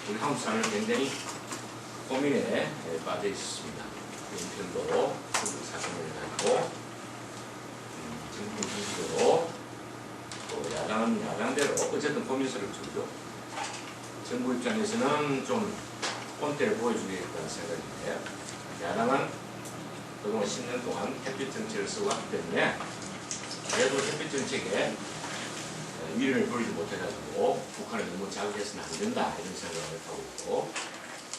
우리 한국 사람은 굉장히 고민에 빠져 있습니다. 인편도 사건을 가지고 정부 중시대로 또 야당은 야당대로 어쨌든 고민스러울 줄이죠. 정부 입장에서는 좀 꼰대를 보여주겠다는 생각인데 야당은 그동안 10년 동안 햇빛 정책을 쓰고 왔기 때문에 그래도 햇빛 정책에 위를 돌리지 못해가지고 북한을 너무 자극해서는 안 된다 이런 생각을 하고 있고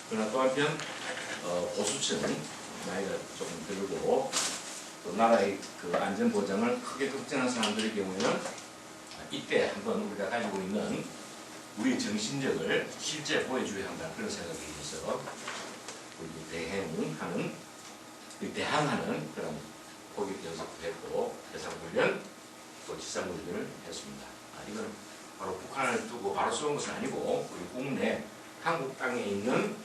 그러나 또 한편 보수층 나이가 조금 들고 또 나라의 그 안전 보장을 크게 걱정하는 사람들의 경우에는 이때 한번 우리가 가지고 있는 우리 정신력을 실제 보여줘야 한다 그런 생각이 있어서 우리 대항하는 그런 포격 연습도 했고 해상훈련 또 지상훈련을 했습니다. 이건 바로 북한을 두고 바로 쏘는 것은 아니고 우리 국내 한국 땅에 있는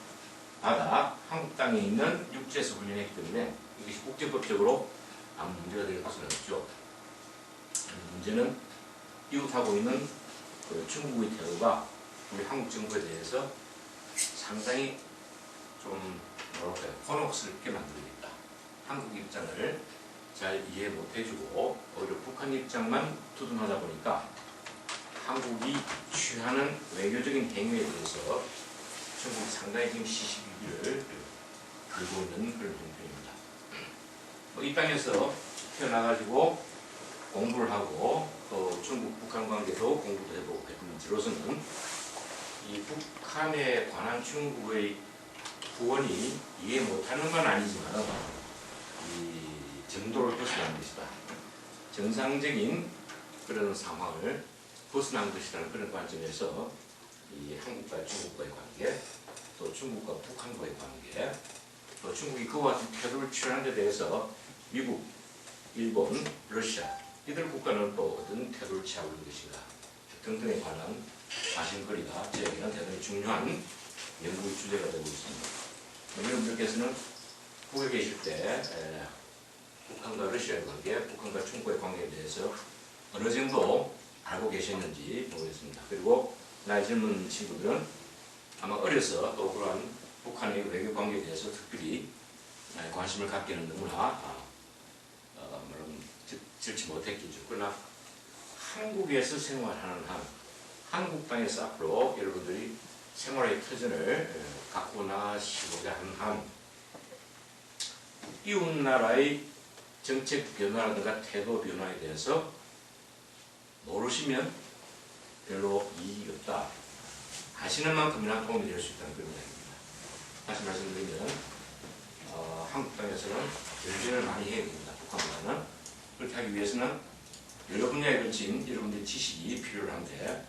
바다, 한국 땅에 있는 육지에서 훈련했기 때문에 이것이 국제법적으로 아무 문제가 될 것은 없죠. 문제는 이웃하고 있는 그 중국의 태도가 우리 한국 정부에 대해서 상당히 좀 뭐랄까요 곤혹스럽게 만들어야겠다. 한국 입장을 잘 이해 못해주고 오히려 북한 입장만 두둔하다 보니까 한국이 취하는 외교적인 행위에 대해서 중국이 상당히 지금 시시비비를 들고 있는 그런 형편입니다. 이 땅에서 태어나가지고 공부를 하고 또 중국 북한 관계도 공부도 해보고 했던 저로서는 이 북한에 관한 중국의 후원이 이해 못하는 건 아니지만 이 정도를 벗어난 것이다. 정상적인 그런 상황을 벗어난 것이라는 그런 관점에서 이 한국과 중국과의 관계, 또 중국과 북한과의 관계, 또 중국이 그와 같은 태도를 취하는 데 대해서 미국, 일본, 러시아 이들 국가는 또 어떤 태도를 취하고 있는 것인가 등등에 관한 관심거리가 저에게는 대단히 중요한 연구의 주제가 되고 있습니다. 여러분들께서는 북에 계실 때 북한과 러시아의 관계, 북한과 중국의 관계에 대해서 어느 정도 알고 계셨는지 모르겠습니다. 그리고 나이 젊은 친구들은 아마 어려서 또 그러한 북한의 외교 관계에 대해서 특별히 관심을 갖기는 너무나 질지 못했겠죠. 그러나 한국에서 생활하는 한, 한국 땅에서 앞으로 여러분들이 생활의 터전을 갖고 나가시고자 하는 한, 이웃나라의 정책 변화라든가 태도 변화에 대해서 모르시면 별로 이익이 없다. 아시는 만큼이나 도움이 될 수 있다는 그런 이야기입니다. 다시 말씀드리면 한국 땅에서는 열전을 많이 해야 됩니다. 북한보다는. 그렇게 하기 위해서는 여러 분야에 걸친 여러분들의 지식이 필요한데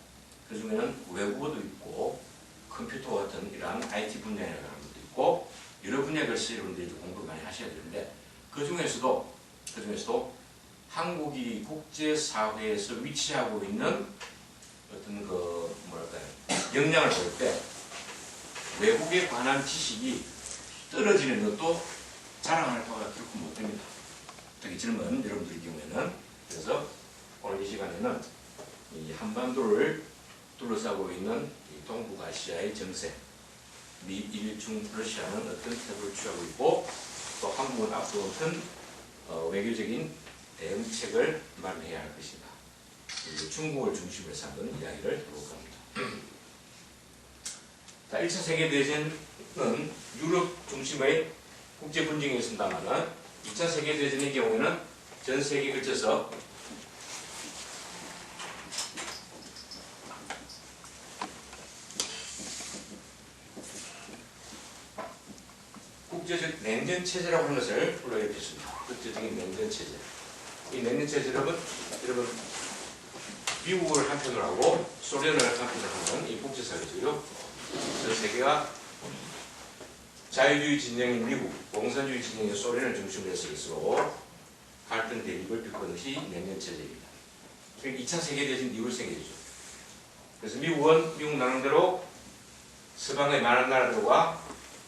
그 중에는 외국어도 있고 컴퓨터 같은 이러한 IT 분야라는 것도 있고 여러 분야에 걸쳐 여러분들이 공부를 많이 하셔야 되는데 그 중에서도 한국이 국제사회에서 위치하고 있는 어떤 그 뭐랄까요 역량을 볼 때 외국에 관한 지식이 떨어지는 것도 자랑할 바가 결코 못 됩니다. 특히 젊은 여러분들의 경우에는. 그래서 오늘 이 시간에는 이 한반도를 둘러싸고 있는 이 동북아시아의 정세, 미, 일, 중, 러시아는 어떤 태도를 취하고 있고 또 한국은 앞으로 어떤 외교적인 대응책을 마련해야 할 것인가. 중국을 중심으로 해서 한번 이야기를 해볼까 합니다. 자, 1차 세계대전은 유럽 중심의 국제 분쟁이었습니다만 2차 세계대전의 경우에는 전 세계에 걸쳐서 국제적 냉전체제라고 하는 것을 불러일으켰습니다. 국제적인 냉전체제. 이 냉전체제는 여러분 미국을 한편으로 하고 소련을 한편으로 하는 이 국제사회죠. 전 세계가 자유주의 진영인 미국, 공산주의 진영인 소련을 중심으로 해서 스스로 갈등 대립을 겪은 것이 냉전체제입니다. 2차 세계대전 이후에 생기죠. 그래서 미국은 미국 나름대로 서방의 많은 나라들과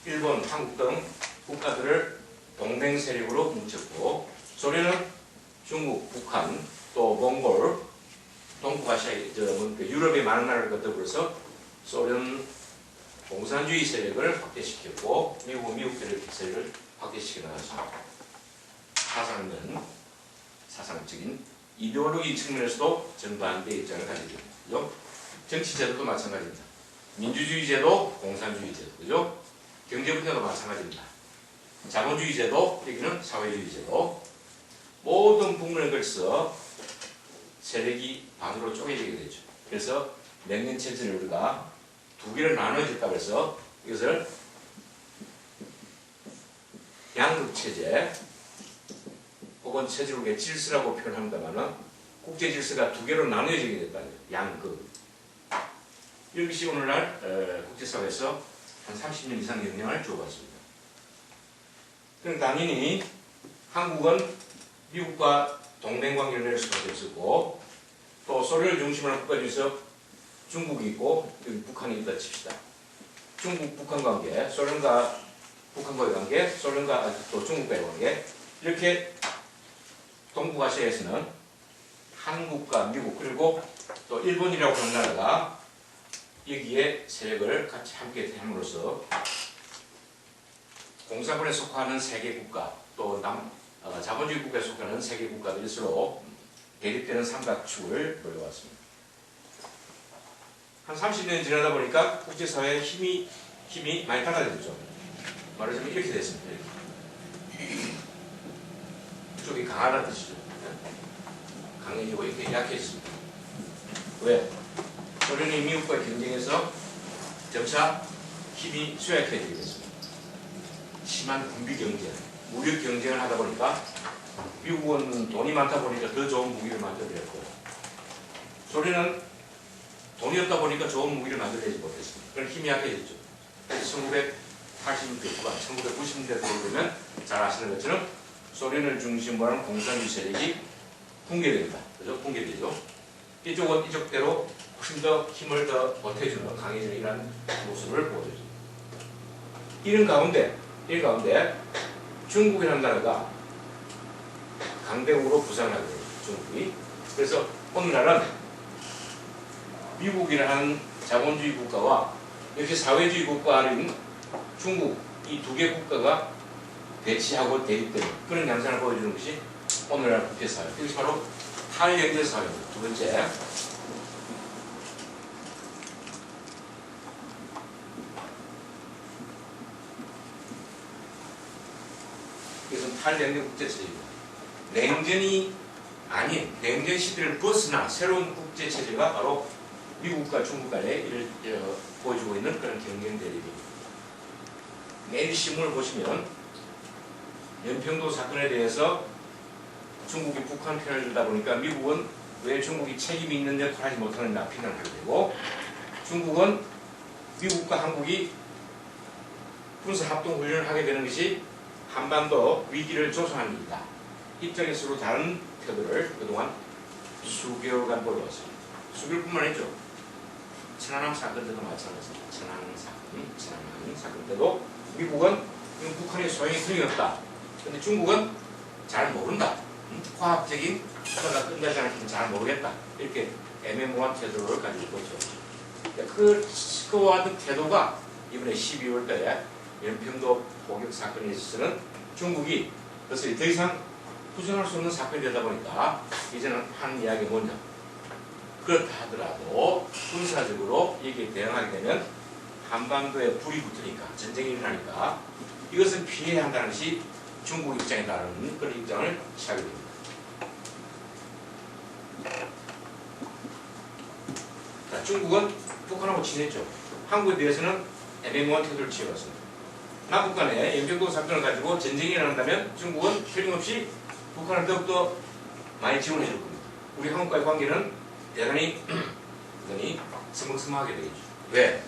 일본, 한국 등 국가들을 동맹 세력으로 뭉쳤고 소련은 중국, 북한, 또 몽골, 동북아시아, 유럽의 많은 나라를 거쳐서 소련 공산주의 세력을 확대시켰고 미국은 미국대로 세력을 확대시켜 나가서 사상적인 이데올로기 측면에서도 정반대 입장을 가지게 됩니다. 그죠? 정치제도도 마찬가지입니다. 민주주의제도, 공산주의제도, 그죠? 경제분야도 마찬가지입니다. 자본주의제도, 여기는 사회주의제도, 모든 부분에 걸쳐 세력이 반으로 쪼개지게 되죠. 그래서 명령체제를 우리가 두 개로 나눠졌다고 해서 이것을 양극체제 혹은 체제국의 질서라고 표현합니다만 국제질서가 두 개로 나눠지게 됐다는 거예요. 양극. 이것이 오늘날 국제사회에서 한 30년 이상 영향을 주어왔습니다. 그럼 당연히 한국은 미국과 동맹관계를 맺을 수밖에 없었고 또 소련을 중심으로 국가 중에서 중국이 있고 여기 북한이 있다 칩시다. 중국-북한 관계, 소련과 북한과의 관계, 소련과 또 중국과의 관계 이렇게 동북아시아에서는 한국과 미국 그리고 또 일본이라고 하는 나라가 여기에 세력을 같이 함께 함으로써 공산권에 속하는 세계 국가 또 자본주의 국가에 속하는 세계 국가들이 서로 대립되는 삼각축을 벌여왔습니다. 한 30년 지나다 보니까 국제사회의 힘이 많이 달라졌죠. 말하자면 이렇게 됐습니다. 이렇게. 이쪽이 강하다는 뜻이죠. 강해지고 이렇게 약해졌습니다. 왜? 소련이 미국과 경쟁해서 점차 힘이 쇠약해지게 됐습니다. 심한 군비 경쟁, 무력 경쟁을 하다 보니까 미국은 돈이 많다 보니까 더 좋은 무기를 만들어냈고 소련은 돈이 없다 보니까 좋은 무기를 만들어내지 못했습니다. 그런 힘이 약해졌죠. 그래서 1980년대 후반, 1990년대 들어오면 잘 아시는 것처럼 소련을 중심으로 하는 공산주의 세력이 붕괴됩니다. 그죠? 붕괴되죠. 이쪽은 이쪽대로 훨씬 더 힘을 더 보태주는 강해지는 이런 모습을 보여줍니다. 이런 가운데 중국이라는 나라가 강대국으로 부상을 하게 됩니다. 중국이. 그래서 오늘날은 미국이라는 자본주의 국가와 이렇게 사회주의 국가인 중국 이 두 개 국가가 대치하고 대립되는 그런 양상을 보여주는 것이 오늘날 국제사회. 이것이 바로 탈연결사회입니다. 두 번째. 이것은 탈연결 국제체제입니다. 냉전이 아닌 냉전 시대를 벗어나 새로운 국제체제가 바로 미국과 중국 간에 이를 보여주고 있는 그런 경쟁 대립입니다. 내일 신문을 보시면 연평도 사건에 대해서 중국이 북한 편을 들다 보니까 미국은 왜 중국이 책임이 있는 역할을 하지 못하느냐 비난을 하게 되고 중국은 미국과 한국이 군사합동훈련을 하게 되는 것이 한반도 위기를 조성하는 일이다. 입장이 서로 다른 태도를 그동안 수개월간 보여왔습니다. 수개월뿐만 아니죠. 천안함 사건 때도 마찬가지입니다. 천안함 사건 때도 미국은 북한의 소용이 거의 없다. 근데 중국은 잘 모른다. 과학적인 수사가 끝나지 않기는 잘 모르겠다. 이렇게 애매모호한 태도를 가지고 있죠. 그와 같은 태도가 이번에 12월 달에 연평도 포격 사건에 있어서는 중국이 그것을 더 이상 부정할 수 없는 사건이 되다 보니까 이제는 하는 이야기가 뭐냐. 그렇다 하더라도 군사적으로 여기에 대응하게 되면 한반도에 불이 붙으니까 전쟁이 일어나니까 이것은 피해야 한다는 것이 중국 입장에 따르는 그런 입장을 취하게 됩니다. 자, 중국은 북한하고 친했죠. 한국에 대해서는 애매모호한 태도를 취해왔습니다. 남북 간에 연평도 사건을 가지고 전쟁이 일어난다면 중국은 틀림없이 북한을 더욱더 많이 지원해 줄 겁니다. 우리 한국과의 관계는 대단히 서먹서먹하게 되겠죠. 왜?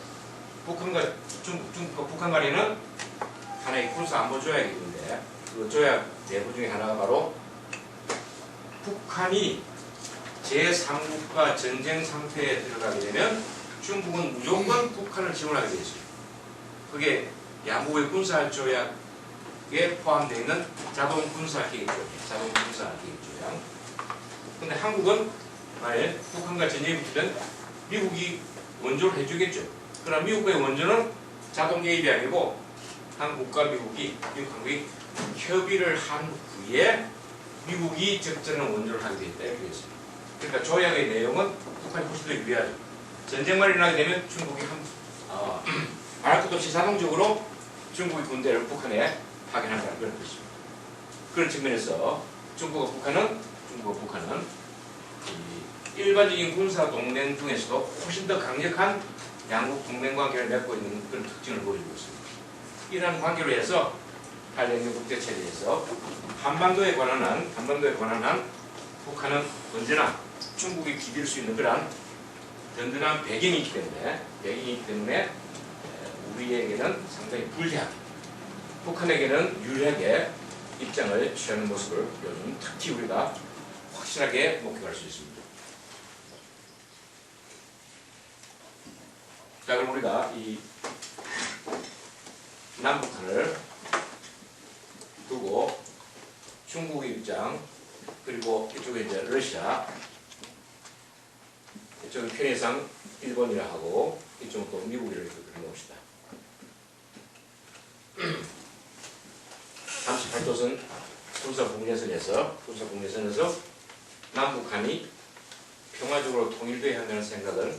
북한과 중국과 북한 간에는 하나의 군사 안보 조약이 있는데 그 조약 내부 중에 하나가 바로 북한이 제3국가 전쟁 상태에 들어가게 되면 중국은 무조건 북한을 지원하게 되어 있습니다. 그게 양국의 군사 조약에 포함되어 있는 자동 군사 계획 조약. 근데 한국은 만약 북한과 전쟁이 붙으면 미국이 원조를 해주겠죠. 그러나 미국의 원조는 자동 개입이 아니고 한국과 미국이 협의를 한 후에 미국이 적절한 원조를 하게 되었다 이렇게 되었습니다. 그러니까 조약의 내용은 북한이 훨씬 더 유리하죠. 전쟁만 일어나게 되면 중국이 말할 것도 없이 자동적으로 중국의 군대를 북한에 파견한다는 그런 뜻입니다. 그런 측면에서 중국과 북한은 일반적인 군사 동맹 중에서도 훨씬 더 강력한 양국 동맹 관계를 맺고 있는 그런 특징을 보여주고 있습니다. 이러한 관계로 해서 한국의 국제 체제에서 한반도에 관한 한 북한은 언제나 중국이 기댈 수 있는 그러한 든든한 배경이 있기 때문에 우리에게는 상당히 불리하게, 북한에게는 유리하게 입장을 취하는 모습을 요즘 특히 우리가 확실하게 목격할 수 있습니다. 자, 그럼 우리가 이 남북한을 두고 중국의 입장, 그리고 이쪽에 이제 러시아, 이쪽은 편의상 일본이라 하고 이쪽은 또 미국이라 이렇게 그려놓읍시다. 38도선 군사국내선에서 남북한이 평화적으로 통일되어야 한다는 생각을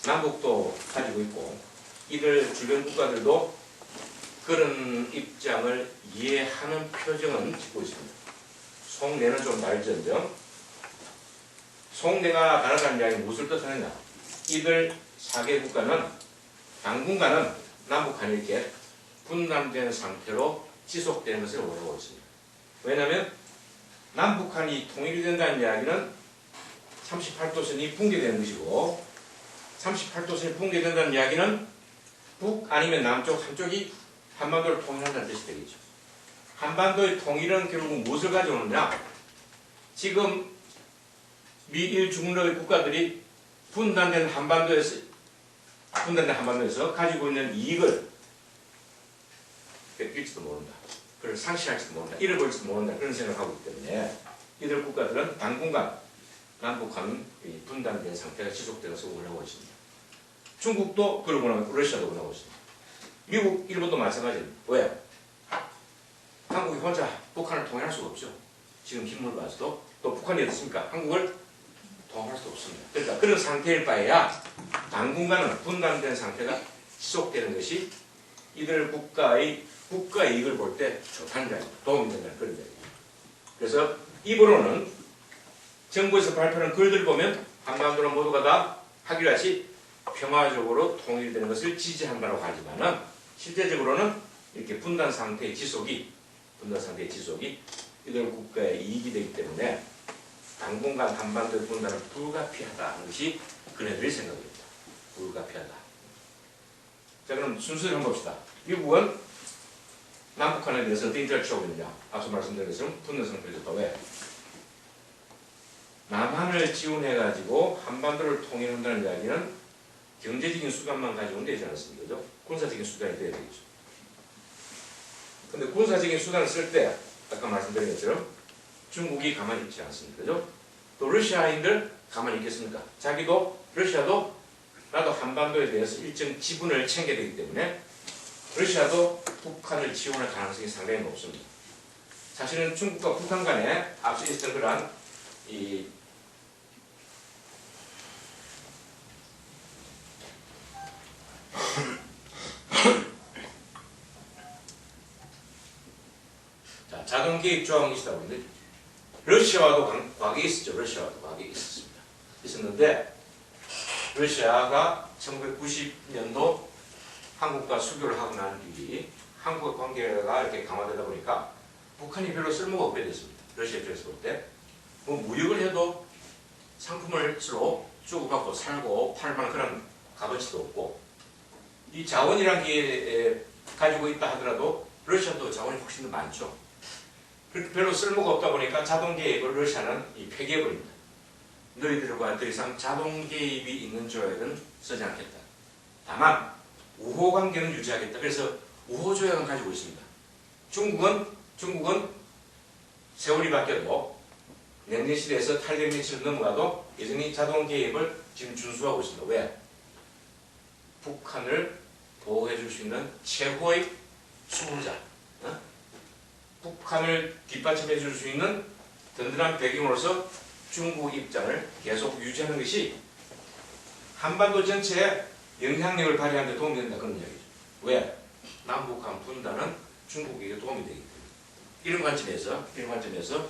남북도 가지고 있고 이들 주변 국가들도 그런 입장을 이해하는 표정은 짓고 있습니다. 속내는 좀 다를지언정 속내가 다르다는 이야기는 무엇을 뜻하느냐. 이들 4개 국가는 당분간은 남북한이 이렇게 분단된 상태로 지속되는 것을 원하고 있습니다. 왜냐하면 남북한이 통일이 된다는 이야기는 38도선이 붕괴되는 것이고 38도선이 붕괴된다는 이야기는 북 아니면 남쪽 한쪽이 한반도를 통일한다는 뜻이 되겠죠. 한반도의 통일은 결국 무엇을 가져오느냐. 지금 미일 중러의 국가들이 분단된 한반도에서 가지고 있는 이익을 뺏길지도 모른다. 그걸 상실할지도 모른다. 잃어버릴지도 모른다. 그런 생각을 하고 있기 때문에 이들 국가들은 당분간 남북한 분단된 상태가 지속되는 것을 원하고 있습니다. 중국도 그걸 원하고 러시아도 원하고 있습니다. 미국, 일본도 마찬가지입니다. 왜? 한국이 혼자 북한을 통일할 수가 없죠. 지금 힘을 봐서도. 또 북한이 어떻습니까? 한국을 통합할 수 없습니다. 그러니까 그런 상태일 바에야 당분간은 분단된 상태가 지속되는 것이 이들 국가의 국가 이익을 볼 때 좋다는 이야기입니다. 도움이 된다는 그런 이야기입니다. 그래서 입으로는 정부에서 발표하는 글들 보면 한반도는 모두가 다 하기같이 평화적으로 통일되는 것을 지지한다고 하지만은 실제적으로는 이렇게 분단 상태의 지속이 이들 국가의 이익이 되기 때문에 당분간 한반도의 분단은 불가피하다는 것이 그네들의 생각입니다. 불가피하다. 자, 그럼 순서를 한번 봅시다. 미국은 남북한에 대해서 어떻게 인터를 취하고 있느냐. 앞서 말씀드린 것처럼 분단 상태에서 왜? 남한을 지원해가지고 한반도를 통일한다는 이야기는 경제적인 수단만 가지고는 되지 않습니다. 그죠? 군사적인 수단이 되어야 되겠죠. 근데 군사적인 수단을 쓸 때 아까 말씀드린 것처럼 중국이 가만히 있지 않습니다. 그죠? 또 러시아인들 가만히 있겠습니까? 러시아도 나도 한반도에 대해서 일정 지분을 챙겨야 되기 때문에 러시아도 북한을 지원할 가능성이 상당히 높습니다. 사실은 중국과 북한 간에 앞서 있었던 그러한 자동 개입 조항이 있다고 했는데 러시아와도 과거에 있었죠. 러시아와도 과거에 있었는데 러시아가 1990년도 한국과 수교를 하고 난 뒤 한국과 관계가 이렇게 강화되다 보니까 북한이 별로 쓸모가 없게 됐습니다. 러시아 입장에서 볼 때 뭐 무역을 해도 상품을 서로 주고받고 살고 팔만한 그런 값어치도 없고 이 자원이라는 게 가지고 있다 하더라도 러시아도 자원이 훨씬 더 많죠. 그렇게 별로 쓸모가 없다 보니까 자동 개입을 러시아는 폐기해버립니다. 너희들과 더 이상 자동 개입이 있는 조약은 쓰지 않겠다. 다만 우호 관계는 유지하겠다. 그래서 우호 조약은 가지고 있습니다. 중국은 세월이 바뀌어도 냉전 시대에서 800년치를 넘어가도 여전히 자동 개입을 지금 준수하고 있습니다. 왜? 북한을 보호해 줄 수 있는 최고의 수호자, 북한을 뒷받침해 줄 수 있는 든든한 배경으로서 중국 입장을 계속 유지하는 것이 한반도 전체에 영향력을 발휘하는 데 도움이 된다, 그런 이야기죠. 왜? 남북한 분단은 중국에게 도움이 되기 때문에. 이런 관점에서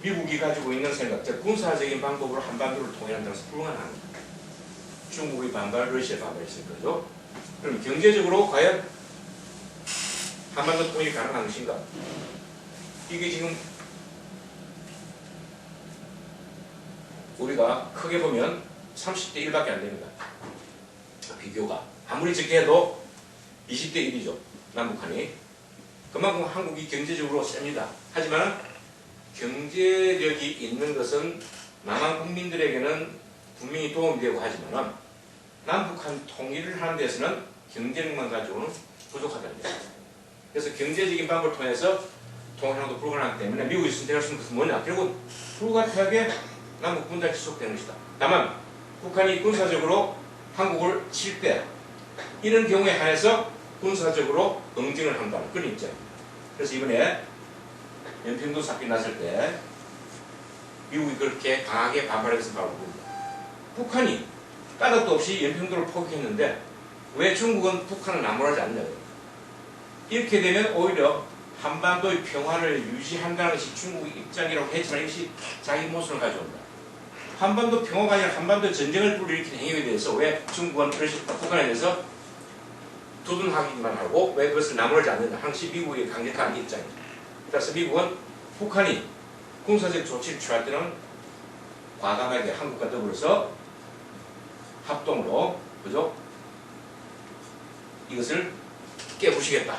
미국이 가지고 있는 생각, 즉 군사적인 방법으로 한반도를 통일한다는 것은 불가능합니다. 중국의 반발, 러시아의 반발이 있을 거죠. 그럼 경제적으로 과연 한반도 통일이 가능한 것인가? 이게 지금 우리가 크게 보면 30대 1밖에 안 됩니다. 비교가. 아무리 적게 해도 20대 1이죠. 남북한이. 그만큼 한국이 경제적으로 셉니다. 하지만 경제력이 있는 것은 남한 국민들에게는 분명히 도움이 되고 하지만 남북한 통일을 하는 데서는 경제력만 가지고는 부족하다는 거예요. 그래서 경제적인 방법을 통해서 통일하는 것도 불가능하기 때문에 미국이 선택할 수 있는 것은 뭐냐? 결국 불가피하게 남북 분단이 지속되는 것이다. 다만 북한이 군사적으로 한국을 칠 때 이런 경우에 한해서 군사적으로 응징을 한다는 그런 입장입니다. 그래서 이번에 연평도 사건이 났을 때 미국이 그렇게 강하게 반발해서 바로 봅니다. 북한이 까닭도 없이 연평도를 포기했는데 왜 중국은 북한을 나무라지 않냐고요. 이렇게 되면 오히려 한반도의 평화를 유지한다는 것이 중국의 입장이라고 했지만 이것이 자기 모순을 가져온다. 한반도 평화가 아니라 한반도 전쟁을 불러일으키는 행위에 대해서 왜 중국은 북한에 대해서 두둔하기만 하고 왜 그것을 나무라지 않는다. 항시 미국의 강력한 입장입니다. 그래서 미국은 북한이 군사적 조치를 취할 때는 과감하게 한국과 더불어서 합동으로 그죠? 이것을 깨부시겠다.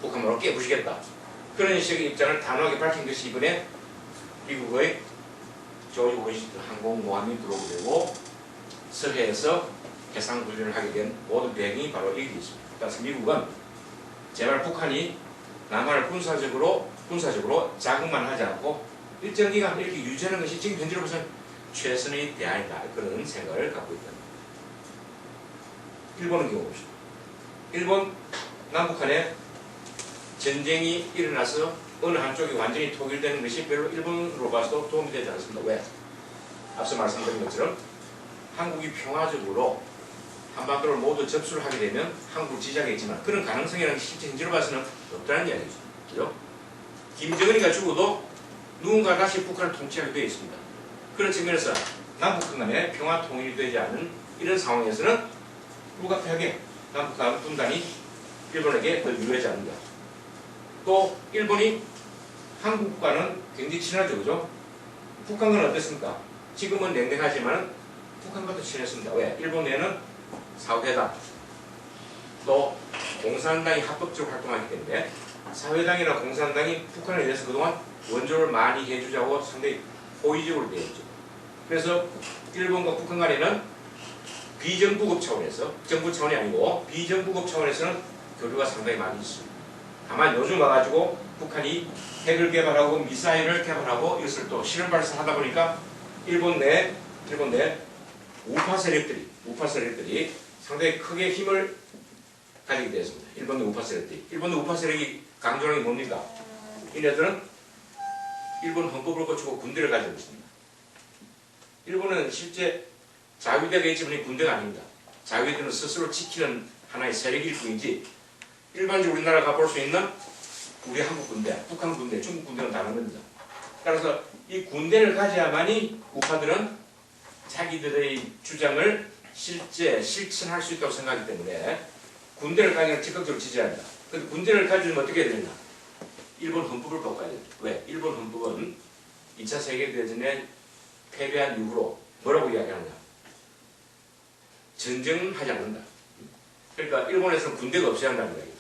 북한으로 깨부시겠다. 그런 식의 입장을 단호하게 밝힌 것이 이번에 미국의 조지 워싱턴 항공모함이 들어오게 되고 서해에서 해상훈련을 하게 된 모든 배경이 바로 여기 있습니다. 그래서 미국은 제발 북한이 남한을 군사적으로 자극만 하지 않고 일정 기간 이렇게 유지하는 것이 지금 현재로 봐서는 최선의 대안이다. 그런 생각을 갖고 있다. 일본의 경우 봅시다. 일본 남북한에 전쟁이 일어나서 어느 한쪽이 완전히 통일되는 것이 별로 일본으로 봐서도 도움이 되지 않습니다. 왜? 앞서 말씀드린 것처럼 한국이 평화적으로 한반도를 모두 접수를 하게 되면 한국을 지지하겠지만 그런 가능성이라는 게 실제 현재로 봐서는 없다는 이야기죠. 그죠? 김정은이가 죽어도 누군가 다시 북한을 통치하게 되어 있습니다. 그런 측면에서 남북한 간에 평화 통일이 되지 않은 이런 상황에서는 불가피하게 남북한 분단이 일본에게 더 유리하지 않는다. 또 일본이 한국과는 굉장히 친하죠. 그죠? 북한과는 어땠습니까? 지금은 냉랭하지만 북한과도 친했습니다. 왜? 일본 내에는 사회당 또 공산당이 합법적으로 활동하기 때문에 사회당이나 공산당이 북한에 대해서 그동안 원조를 많이 해주자고 상당히 호의적으로 되었죠. 그래서 일본과 북한 간에는 비정부급 차원에서 정부 차원이 아니고 비정부급 차원에서는 교류가 상당히 많이 있습니다. 다만 요즘 와가지고 북한이 핵을 개발하고 미사일을 개발하고 이것을 또 실험 발사하다 보니까 일본 내 우파 세력들이 상당히 크게 힘을 가지게 되었습니다. 일본 내 우파 세력들이. 일본 내 우파 세력이 강조하는 게 뭡니까? 이네들은 일본 헌법을 거치고 군대를 가지고 있습니다. 일본은 실제 자위대가 있지만 군대가 아닙니다. 자위대는 스스로 지키는 하나의 세력일 뿐이지 일반적으로 우리나라가 볼 수 있는 우리 한국 군대, 북한 군대, 중국 군대는 다른 겁니다. 따라서 이 군대를 가져야만이 우파들은 자기들의 주장을 실제 실천할 수 있다고 생각하기 때문에 군대를 가지면 적극적으로 지지합니다. 그런데 군대를 가지면 어떻게 해야 되냐? 일본 헌법을 바꿔야 됩니다. 왜? 일본 헌법은 2차 세계대전에 패배한 이후로 뭐라고 이야기하느냐? 전쟁은 하지 않는다. 그러니까 일본에서는 군대가 없어야 한다는 이야기입니다.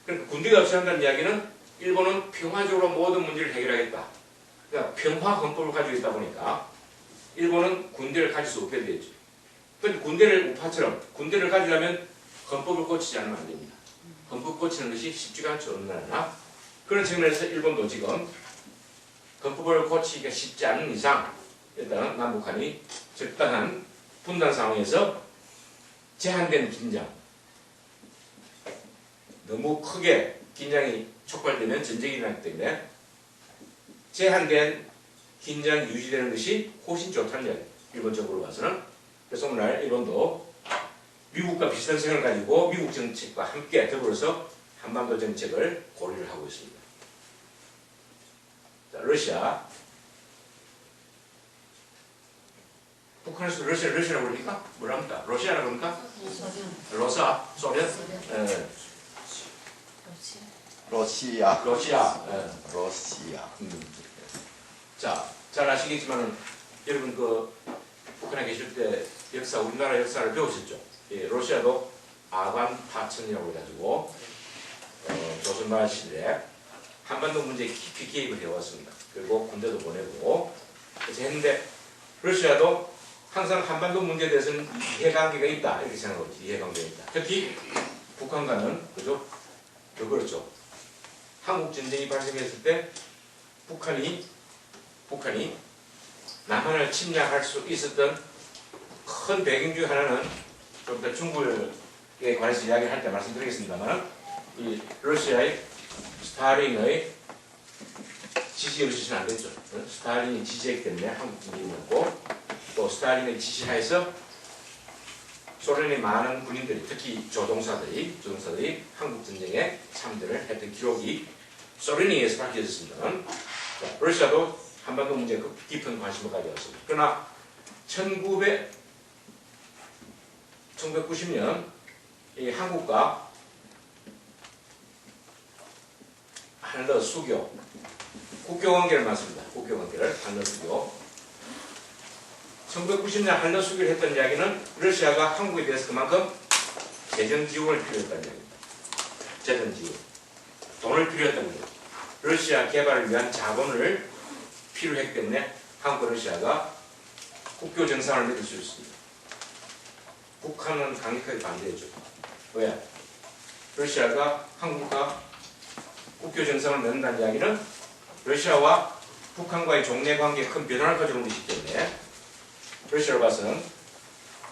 그러니까 군대가 없어야 한다는 이야기는 일본은 평화적으로 모든 문제를 해결하겠다. 그러니까 평화 헌법을 가지고 있다 보니까 일본은 군대를 가질 수 없게 되었죠. 그런데 군대를 우파처럼 군대를 가지려면 헌법을 고치지 않으면 안 됩니다. 헌법 고치는 것이 쉽지가 않죠. 어느 나라나. 그런 측면에서 일본도 지금 헌법을 고치기가 쉽지 않은 이상 일단 남북한이 적당한 분단 상황에서 제한된 긴장, 너무 크게 긴장이 촉발되면 전쟁이 일어나기 때문에 제한된 긴장이 유지되는 것이 훨씬 좋다는 이야기. 일본적으로 봐서는. 그래서 오늘날 일본도 미국과 비슷한 생각을 가지고 미국 정책과 함께 더불어서 한반도 정책을 고려를 하고 있습니다. 자, 러시아. 북한에서 러시아라고 그러니까? 뭐라 합니까? 러시아라고 그러니까? 로사? 소련? 예. 러시아. 러시아. 러시아. 자, 잘 아시겠지만 여러분 그 북한에 계실 때 역사, 우리나라 역사를 배우셨죠? 예, 러시아도 아관 파천이라고 해가지고 조선말 시대에 한반도 문제에 깊이 개입을 해왔습니다. 그리고 군대도 보내고 그래서 했는데 러시아도 항상 한반도 문제에 대해서는 이해관계가 있다 이렇게 생각하고 이해관계가 있다. 특히 북한과는 그죠? 그렇죠. 한국 전쟁이 발생했을 때 북한이 남한을 침략할 수 있었던 큰 배경 중 하나는 좀 더 중국에 관해서 이야기를 할 때 말씀드리겠습니다만 이 러시아의 스탈린의 지시에 의지는 안 됐죠. 스탈린이 지시했기 때문에 한국 전쟁이었고 또 스탈린의 지시하에서 소련의 많은 군인들이 특히 조종사들이 한국 전쟁에 참전을 했던 기록이 소련에 의해서 밝혀졌습니다만 러시아도 한반도 문제에 깊은 관심을 가져왔습니다. 그러나 1990년 이 한국과 한러 수교 국교관계를 맞습니다. 국교관계를 한러 수교 1990년 한러 수교를 했던 이야기는 러시아가 한국에 대해서 그만큼 재정 지원을 필요했다는 이야기입니다. 재정 지원 돈을 필요했다는 거예요. 러시아 개발을 위한 자본을 필요했기 때문에 한국과 러시아가 국교 정상을 맺을 수 있습니다. 북한은 강력하게 반대했죠. 왜? 러시아가 한국과 국교 정상을 맺는다는 이야기는 러시아와 북한과의 종래 관계에 큰 변화를 가져온 것이기 때문에 러시아로 봐서는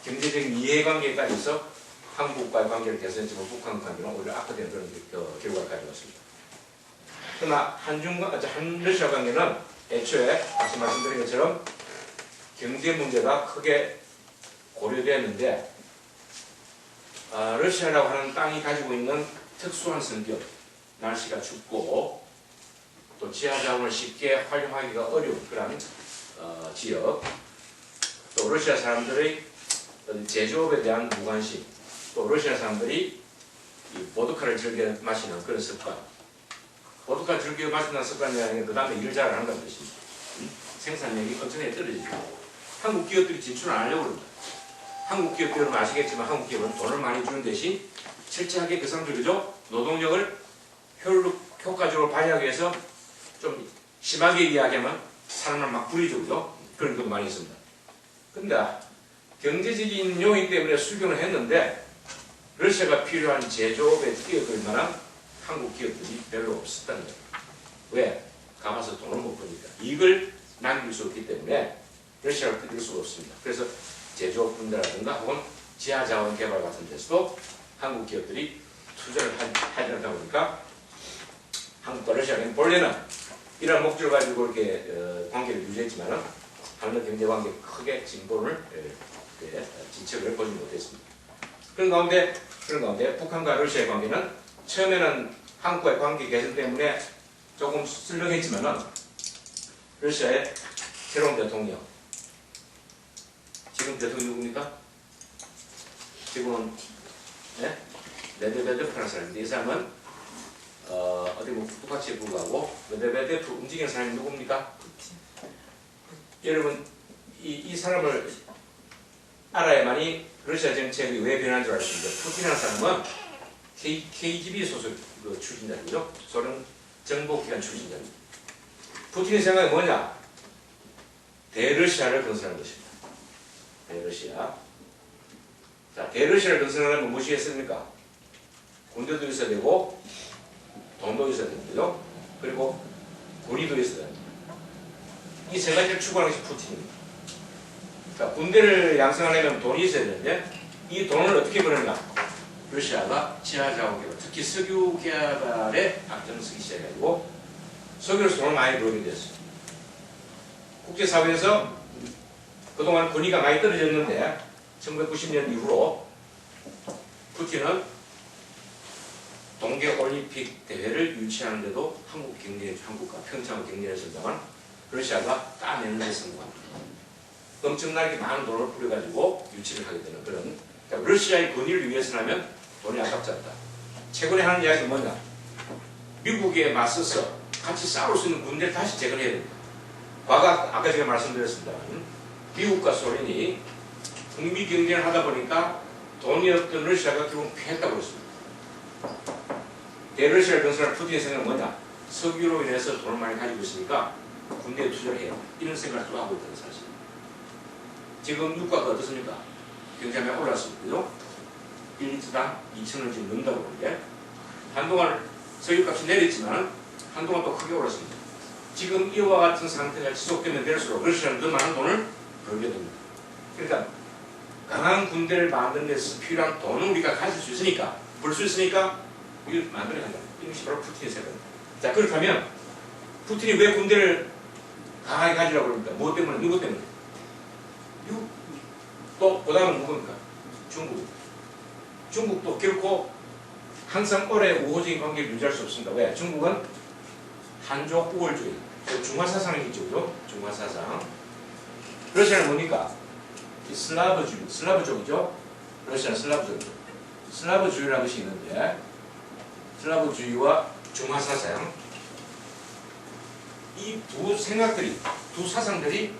경제적인 이해관계까지 해서 한국과의 관계를 개선했지만 북한과 관계는 오히려 악화되는 그런 결과를 가져왔습니다. 그러나 한러시아 관계는 애초에 다시 말씀드린 것처럼 경제 문제가 크게 고려되었는데 러시아라고 하는 땅이 가지고 있는 특수한 성격, 날씨가 춥고 또 지하자원을 쉽게 활용하기가 어려운 그런 지역, 또 러시아 사람들의 제조업에 대한 무관심, 또 러시아 사람들이 이 보드카를 즐겨 마시는 그런 습관, 보드카 즐겨 마시는 습관이 아니라 그 다음에 일을 잘 안 한다는 것입니다. 생산력이 엄청나게 떨어지죠. 한국 기업들이 진출을 안 하려고 합니다. 한국 기업들은 아시겠지만 한국 기업은 돈을 많이 주는 대신 실제하게 그 사람들 그죠? 노동력을 효과적으로 발휘하기 위해서 좀 심하게 이야기하면 사람을 막 부리죠. 그죠? 그런 것도 많이 있습니다. 근데 경제적인 요인 때문에 수교는 했는데 러시아가 필요한 제조업에 뛰어들 만한 한국 기업들이 별로 없었다는 거예요. 왜? 가봐서 돈을 못 버니까. 이익을 남길 수 없기 때문에 러시아를 뜯을 수가 없습니다. 그래서 제조업 분야라든가 혹은 지하자원 개발 같은 데서도 한국 기업들이 투자를 하지 않다 보니까 한국과 러시아는 본래는 이런 목적을 가지고 이렇게 관계를 유지했지만은 한러 경제 관계 크게 진보를 진척을 보지 못했습니다. 그런 가운데 북한과 러시아의 관계는 처음에는 한국과의 관계 개선 때문에 조금 쓸렁했지만은 러시아의 새로운 대통령 지금 대통령 누굽니까? 지금은 메드베데프라는 사람인데 이 사람은 어디 뭐 똑같이 불구하고 메드베데프 움직이는 사람이 누굽니까? 여러분 이 사람을 알아야만이 러시아 정책이 왜 변한 줄 알 수 있는데 푸틴이라는 사람은 KGB 소속 출신자이죠. 소련 정보기관 출신자입니다. 푸틴의 생각이 뭐냐? 대러시아를 건설하는 것입니다. 대러시아. 자, 대러시아를 건설하려면 무엇이 있습니까? 군대도 있어야 되고 돈도 있어야 됩니다. 그리고 군의도 있어야 됩니다. 이 세 가지를 추구하는 것이 푸틴입니다. 자, 군대를 양성하려면 돈이 있어야 되는데 이 돈을 어떻게 버는가? 러시아가 지하자원개발, 특히 석유 개발에 앞장을 서기 시작해가지고 석유로서 돈을 많이 벌게 됐어요. 국제사회에서 그동안 권위가 많이 떨어졌는데 1990년 이후로 푸틴은 동계올림픽 대회를 유치하는데도 한국과 평창을 격려했었지만 러시아가 따내는 데 성공합니다. 엄청나게 많은 돈을 뿌려가지고 유치를 하게 되는 그런, 그러니까 러시아의 권위를 위해서라면 돈이 아깝지 않다. 최근에 하는 이야기는 뭐냐? 미국에 맞서서 같이 싸울 수 있는 군대를 다시 재건해야 됩니다. 과거 아까 제가 말씀드렸습니다만 미국과 소련이 북미 경쟁을 하다 보니까 돈이 없던 러시아가 결국 패했다고 했습니다. 대러시아를 건설할 푸틴의 생각은 뭐냐? 석유로 인해서 돈을 많이 가지고 있으니까 군대에 투자를 해요. 이런 생각을 또 하고 있다는 사실. 지금 유가가 어떻습니까? 굉장히 많이 올랐습니다. 그죠? 1리터당 2,000원 지금 넘는다고 그러는데 한동안 석유값이 내렸지만 한동안 또 크게 올랐습니다. 지금 이와 같은 상태가 지속되면 될수록 러시아는 더 많은 돈을 벌게 됩니다. 그러니까 강한 군대를 만드는 데서 필요한 돈은 우리가 가질 수 있으니까, 벌 수 있으니까 이걸 만들어야 한다. 이것이 바로 푸틴의 생각입니다. 자, 그렇다면 푸틴이 왜 군대를 강하게 가지라고 그럽니까? 뭐 때문에? 누구 때문에? 또 그 다음은 누굽니까? 중국. 중국도 결코 항상 오래 우호적인 관계를 유지할 수 없습니다. 왜? 중국은 한족 우월주의, 중화사상이 있죠. 그죠? 중화사상. 러시아는 뭡니까? 슬라브주의, 슬라브족이죠? 러시아는 슬라브족이죠. 슬라브주의라는 것이 있는데, 슬라브주의와 중화사상, 이 두 생각들이, 두 사상들이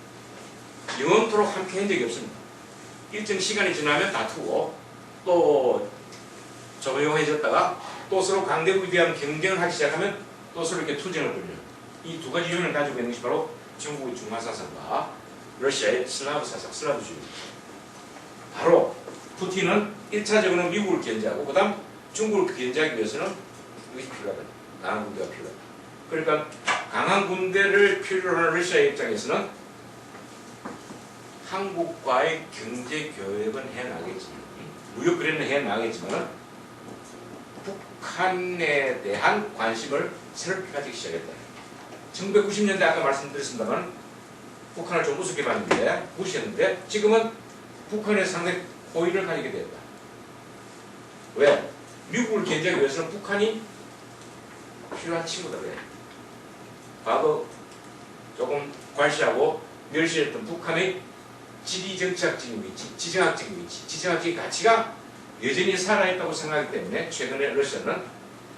영원토록 함께 한 적이 없습니다. 일정 시간이 지나면 다투고, 또 조용해졌다가, 또 서로 강대국에 대한 경쟁을 하기 시작하면 또 서로 이렇게 투쟁을 벌여요. 이 두 가지 요인을 가지고 있는 것이 바로 중국의 중화사상과 러시아의 슬라브 사상, 슬라브주의. 바로 푸틴은 1차적으로는 미국을 견제하고 그 다음 중국을 견제하기 위해서는 이것이 필요하다. 강한 군대가 필요하다. 그러니까 강한 군대를 필요로 하는 러시아의 입장에서는 한국과의 경제 교역은 해나가겠지만, 무역 거래는 해나가겠지만 북한에 대한 관심을 새롭게 가지기 시작했다. 1990년대 아까 말씀드렸습니다만 북한을 좀 우습게 봤는데, 무시했는데 지금은 북한에 상당히 호의를 가지게 되었다. 왜? 미국을 견제하기 위해서는 북한이 필요한 친구다. 왜? 과거 조금 과시하고 멸시했던 북한의 지리정치학적인 위치, 지정학적인 위치, 지정학적인 가치가 여전히 살아있다고 생각하기 때문에 최근에 러시아는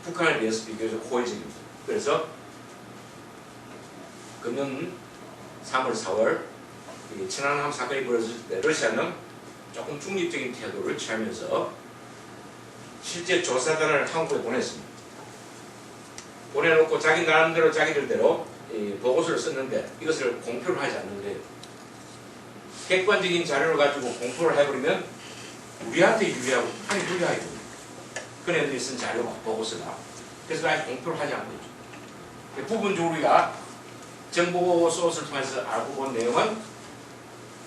북한에 대해서 비교적 호의적입니다. 그래서 금년 3월, 4월 천안함 사건이 벌어졌을 때 러시아는 조금 중립적인 태도를 취하면서 실제 조사단을 한국에 보냈습니다. 보내놓고 자기 나름대로 자기들대로 보고서를 썼는데 이것을 공표를 하지 않는 거예요. 객관적인 자료를 가지고 공표를 해버리면 우리한테 유리하고 북한이 유리하게 됩니다. 그네들이 쓴 자료가 보고서가. 그래서 아예 공표를 하지 않는 거죠. 부분적으로 우리가 정보 소스를 통해서 알고 본 내용은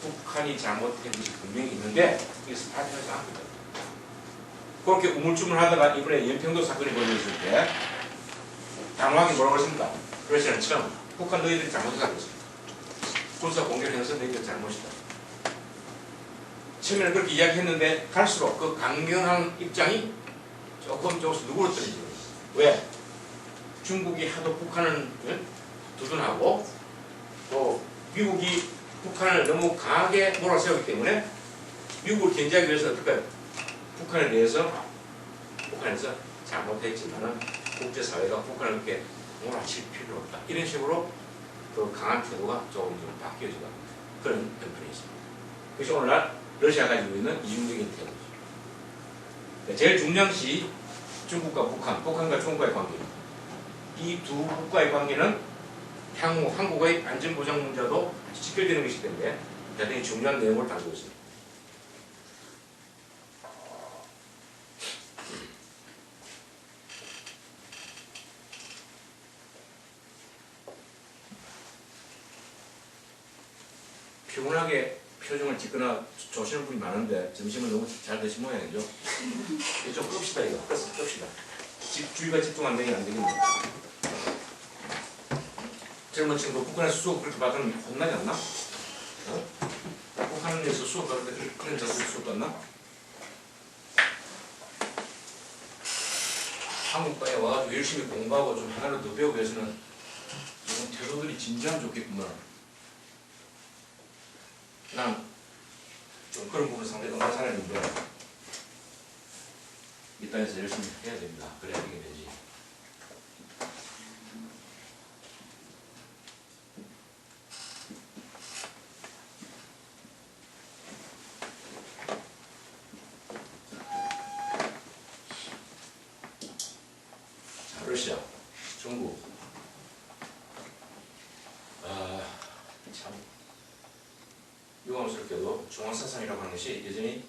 북한이 잘못한 것이 분명히 있는데 이것을 발표하지 않습니다. 그렇게 우물쭈물하다가 이번에 연평도 사건이 벌어졌을 때 단호하게 뭐라고 했습니까? 러시아는 처음 북한 너희들이 잘못하다고 했습니다. 군사 공격을 해서 너희들 잘못이다. 처음에는 그렇게 이야기했는데 갈수록 그 강경한 입장이 조금씩 누그러뜨리죠. 왜? 중국이 하도 북한을 두둔하고 또 미국이 북한을 너무 강하게 몰아세우기 때문에 미국을 견제하기 위해서 어떨까요? 북한에서 잘못했지만은 국제사회가 북한을 이렇게 몰아칠 필요 없다. 이런 식으로 그 강한 태도가 조금 바뀌어지고 그런 형편이 있습니다. 그래서 오늘날 러시아가 가지고 있는 이중적인 태도죠. 제일 중요한 것이 중국과 북한, 북한과 중국과의 관계입니다. 이 두 국가의 관계는 향후 한국의 안전보장 문제도 같이 직결되는 것이기 때문에 대단히 중요한 내용을 담고 있습니다. 피곤하게 표정을 짓거나 조시는 분이 많은데 점심은 너무 잘 드신 모양이죠. 이제 좀 끕시다 이거. 끕시다. 주의가 집중 안 되긴 안 되겠네. 젊은 친구 북한에서 수업 그렇게 받으면 혼나지 않나? 어? 북한에서 수업 받을 때 그런 자세로 수업 받나? 한국에 와가지고 열심히 공부하고 좀 하나를 더 배우기 위해서는 조금 태도들이 진지하면 좋겠구만. 난 좀 그런 부분 상당히 엄한 사람인데 이 땅에서 열심히 해야 됩니다. 그래야 되게 되지. 자, 러시아, 중국. 참 유감스럽게도 중앙사상이라고 하는 것이 여전히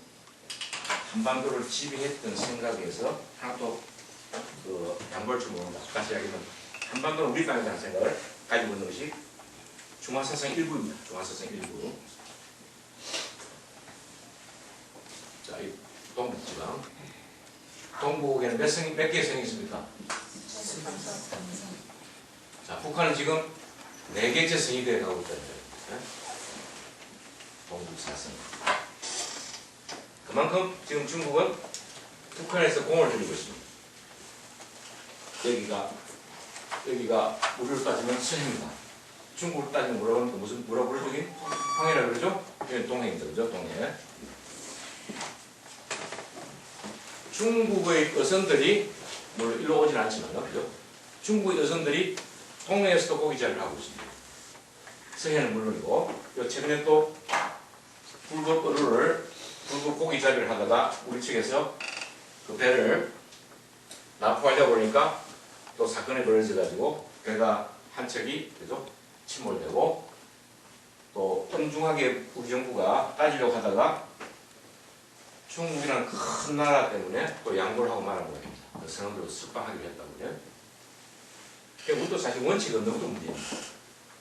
한반도를 지배했던 생각에서 하나도 양보할 줄 모른다. 다시 이야기하면 한반도는 우리 땅이라는 생각을 가지고 있는 것이 중앙사상 일부입니다. 중앙사상 일부. 자, 이 동북지방. 동북에는 몇 개의 성이 있습니까? 자, 북한은 지금 4개째 성이 되어 가고 있다는 거예요. 동북사성. 그만큼 지금 중국은 북한에서 공을 들이고 있습니다. 여기가 우리로 따지면 서해입니다. 중국으로 따지면 뭐라고 그러죠? 황해라 그러죠? 여기는 동해입니다. 그죠? 동해. 중국의 어선들이 물론 일로 오진 않지만, 그죠? 중국의 어선들이 동해에서도 고기자를 하고 있습니다. 서해는 물론이고, 최근에 또 불법 고기자리를 하다가 우리 측에서 그 배를 납포하려고 그러니까 또 사건이 벌어져가지고 배가 한 척이 그죠? 침몰되고 또 엄중하게 우리 정부가 따지려고 하다가 중국이라는 큰 나라 때문에 또 양보를 하고 말아버립니다. 그 선원들을 석방하기로 했다고요. 우리도 사실 원칙은 너무 문제입니다.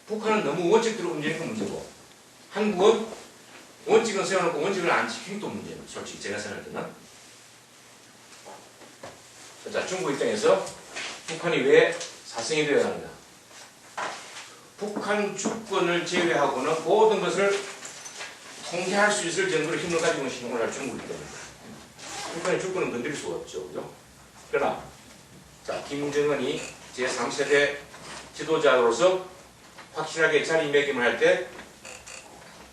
북한은 너무 원칙대로 움직이는 건 문제고 한국은 원칙은 세워놓고 원칙을 안 지키는 또 문제예요. 솔직히 제가 생각할 때는. 자, 중국 입장에서 북한이 왜 사성이 되어야 하느냐. 북한 주권을 제외하고는 모든 것을 통제할 수 있을 정도로 힘을 가지고 있는 신용을 중국이기 때문에 북한의 주권은 건드릴 수가 없죠. 그죠? 그러나 자, 김정은이 제3세대 지도자로서 확실하게 자리매김을 할 때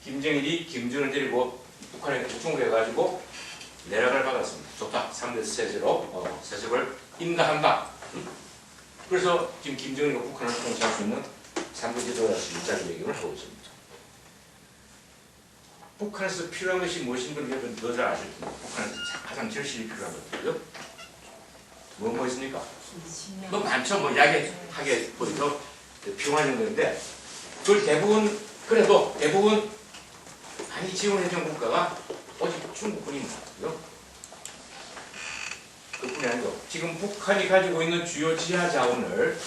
김정일이 김정은을 데리고 북한에 중국에 가지고 내락을 받았습니다. 좋다. 3대 세제로 세습을 인가한다. 그래서 지금 김정은이가 북한을 통치할 수 있는 3대 지도자로서 자리매김을 하고 있습니다. 북한에서 필요한 것이 무엇인지 여러분 더 잘 아실 텐데 북한에서 가장 절실히 필요한 것들이요. 뭐 있습니까? 뭐 많죠. 뭐 이야기하게 보이죠. 평화적인 건데 그걸 대부분 많이 지원해준 국가가 오직 중국뿐입니다. 그죠? 그뿐이 아니고 지금 북한이 가지고 있는 주요 지하 자원을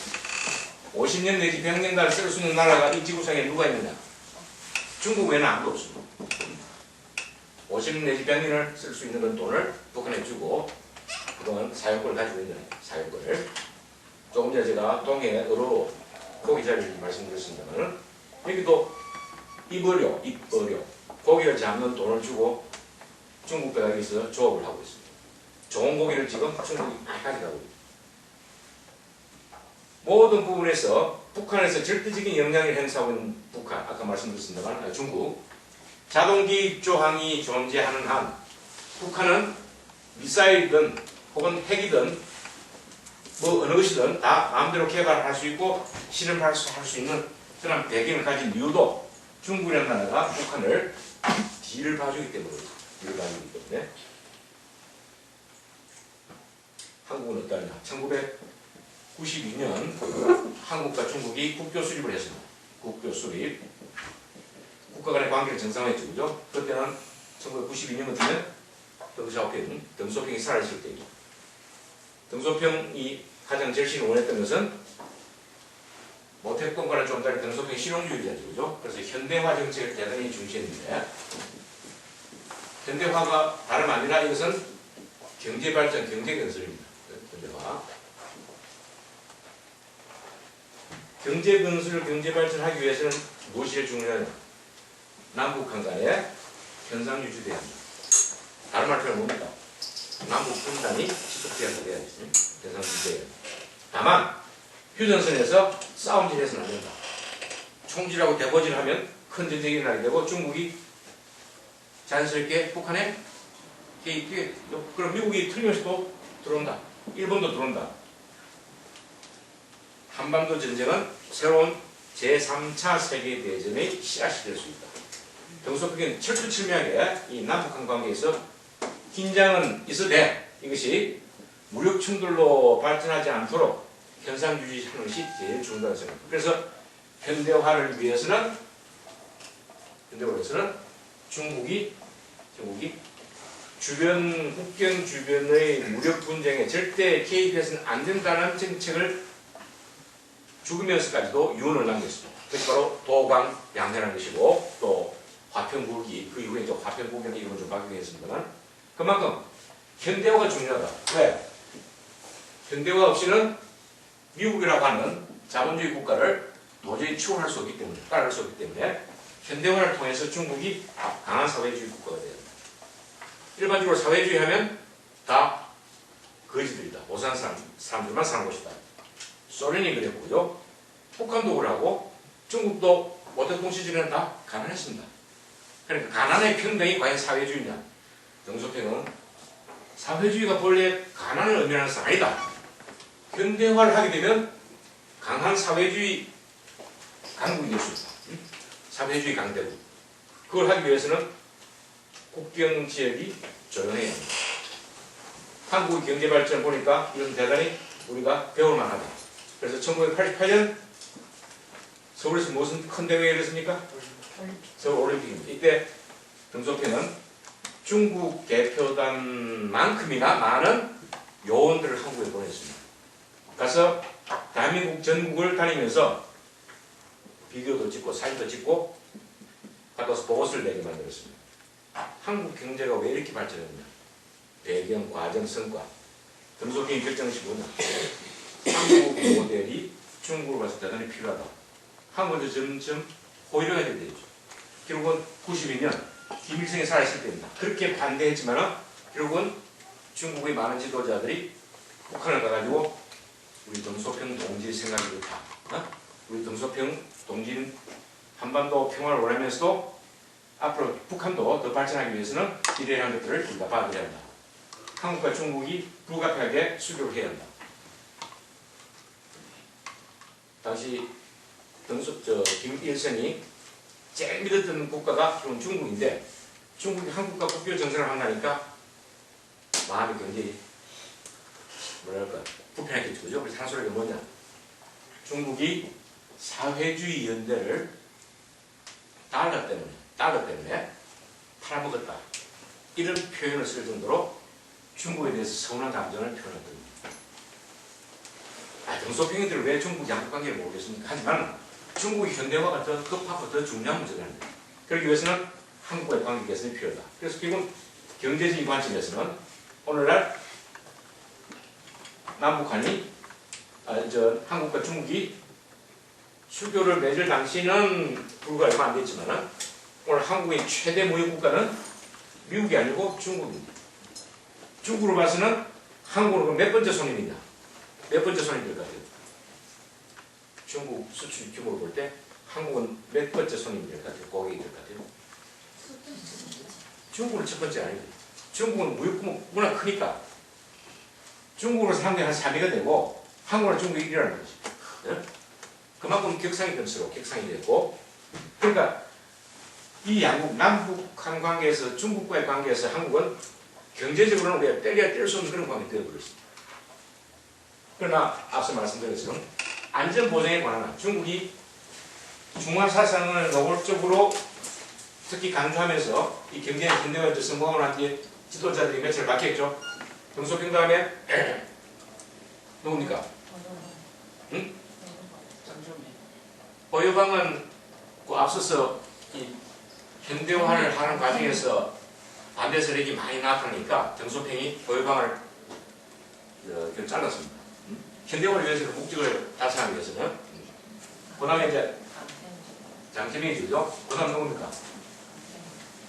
50년 내지 100년간 쓸 수 있는 나라가 이 지구상에 누가 있느냐? 중국 외에는 아무도 없습니다. 50년 내지 100년을 쓸 수 있는 건 돈을 북한에 주고 그동안 사용권을 가지고 있는 사용권을 조금 전에 제가 동해 어로 고기자리를 말씀드렸습니다만 여기도 입어료 고기를 잡는 돈을 주고 중국 배가 여기서 조업을 하고 있습니다. 좋은 고기를 지금 중국이 많이 가져가고 있습니다. 모든 부분에서 북한에서 절대적인 영향을 행사하고 있는 북한, 아까 말씀드렸습니다만 중국 자동기입 조항이 존재하는 한 북한은 미사일이든 혹은 핵이든 뭐 어느 것이든 다 마음대로 개발할 수 있고 실험할 수 있는 그런 배경을 가진 이유도 중국이라는 나라가 북한을 뒤를 봐주기 때문이죠. 뒤를 봐주기 때문에 한국은 어떠냐? 1992년 한국과 중국이 국교 수립을 했습니다. 국교 수립. 국가 간의 관계를 정상화했죠. 그죠? 그때는 1992년 같으면 덩소평이 살아있을 때입니다. 덩소평이 가장 절실히 원했던 것은 모태권과는 좀 다른 덩소평이 실용주의자죠. 그죠? 그래서 현대화 정책을 대단히 중시했는데 현대화가 다름 아니라 이것은 경제발전, 경제건설입니다. 경제화. 경제건설, 경제발전하기 위해서는 무엇이 제일 중요하냐? 남북한 간에 현상 유지돼야 합니다. 다른 말로 뭡니까? 남북 분단이 지속돼야 되겠지. 현상 유지돼야 합니다. 다만 휴전선에서 싸움질해서는 안 된다. 총질하고 대보질하면 큰 전쟁이 일어나게 되고 중국이 자연스럽게 북한에 개입되게 그럼 미국이 틀림없이 또 들어온다. 일본도 들어온다. 한반도 전쟁은 새로운 제3차 세계대전의 씨앗이 될 수 있다. 등소평은 철두철미하게 이 남북한 관계에서 긴장은 있어도 이것이 무력 충돌로 발전하지 않도록 현상 유지하는 것이 제일 중요하다고 생각합니다. 그래서 현대화를 위해서는 중국이 주변 국경 주변의 무력 분쟁에 절대 개입해서는 안 된다는 정책을 죽으면서까지도 유언을 남겼습니다. 그것이 바로 도광 양해라는 것이고 또 화평국이 그 이후에 이제 화평국이라는 이름을 좀 바뀌게 했습니다만 그만큼 현대화가 중요하다. 왜? 현대화 없이는 미국이라고 하는 자본주의 국가를 도저히 추월할 수 없기 때문에 따라갈 수 없기 때문에 현대화를 통해서 중국이 강한 사회주의 국가가 돼야 합니다. 일반적으로 사회주의 하면 다 거지들이다. 오산 사람들만 사는 곳이다. 소련이 그랬고요. 북한도 그러고 중국도 모택동 시절에는 다 가난했습니다. 그러니까 가난의 평등이 과연 사회주의냐? 정소평은 사회주의가 본래 가난을 의미하는 것은 아니다. 현대화를 하게 되면 강한 사회주의 강국이 될 수 있다. 사회주의 강대국. 그걸 하기 위해서는 국경 지역이 조용해야 합니다. 한국의 경제발전을 보니까 이런 대단히 우리가 배울 만하다. 그래서 1988년 서울에서 무슨 큰 대회가 열렸습니까? 서울 올림픽입니다. 이때 등소평은 중국 대표단만큼이나 많은 요원들을 한국에 보냈습니다. 가서 대한민국 전국을 다니면서 비디오도 찍고 사진도 찍고 갔다 와서 보고서를 내게 만들었습니다. 한국 경제가 왜 이렇게 발전했냐? 배경, 과정, 성과. 등소평이 결정한 것이 뭐냐? 한국 모델이 중국으로 가서 대단히 필요하다. 한국은 점점 호의력이 되죠. 결국은 92년 김일성이 살아있을 때입니다. 그렇게 반대했지만 결국은 중국의 많은 지도자들이 북한을 가가지고 우리 등소평 동지의 생각이 그렇다. 우리 등소평 동지는 한반도 평화를 원하면서도 앞으로 북한도 더 발전하기 위해서는 이러한 것들을 우리가 받아들여야 한다. 한국과 중국이 불가피하게 수교를 해야 한다. 당시 김일성이 제일 믿었던 국가가 지금 중국인데 중국이 한국과 국교 정상을 한다니까 마음이 굉장히 뭐랄까 불편했겠죠. 그죠? 그래서 한 소리가 뭐냐? 중국이 사회주의 연대를 달러 때문에 팔아먹었다. 이런 표현을 쓸 정도로 중국에 대해서 서운한 감정을 표현했거든요. 등소평이들 왜 중국 양국관계를 모르겠습니까? 하지만 중국의 현대화가 더 급하고 더 중요한 문제가 아닙니다. 그러기 위해서는 한국과의 관계 개선이 필요하다. 그래서 결국 경제적인 관점에서는 오늘날 남북한이 한국과 중국이 수교를 맺을 당시는 불과 얼마 안 됐지만 오늘 한국의 최대 무역 국가는 미국이 아니고 중국입니다. 중국으로 봐서는 한국은 몇 번째 손님이냐? 몇 번째 손님이 될 것 같아요? 중국 수출 규모를 볼 때 한국은 몇 번째 손님이 될 것 같아요? 고객이 될 것 같아요? 중국은 첫 번째 아니에요. 중국은 무역 규모 워낙 크니까 중국으로 상대 한 3위가 되고 한국은 중국이 1위라는 거지. 네? 그만큼 격상이 변수로 격상이 됐고 그러니까 이 양국 남북한 관계에서 중국과의 관계에서 한국은 경제적으로는 우리가 때려야 뗄 수 없는 그런 관계가 되어버렸습니다. 그러나 앞서 말씀드린 것처럼 안전보장에 관한 중국이 중화사상을 노골적으로 특히 강조하면서 이 경제의 현대화에 성공하고 난 뒤에 지도자들이 며칠 바뀌었죠. 등소평 다음에 누굽니까? 응? 보여방은 그 앞서서 이 현대화를 하는 과정에서 반대 세력이 많이 나타나니까 정소팽이 도요방을 잘랐습니다. 현대화를 위해서는 목적을 달성하기 위해서는 그 다음에 이제 장태민이죠. 그 다음 누굽니까?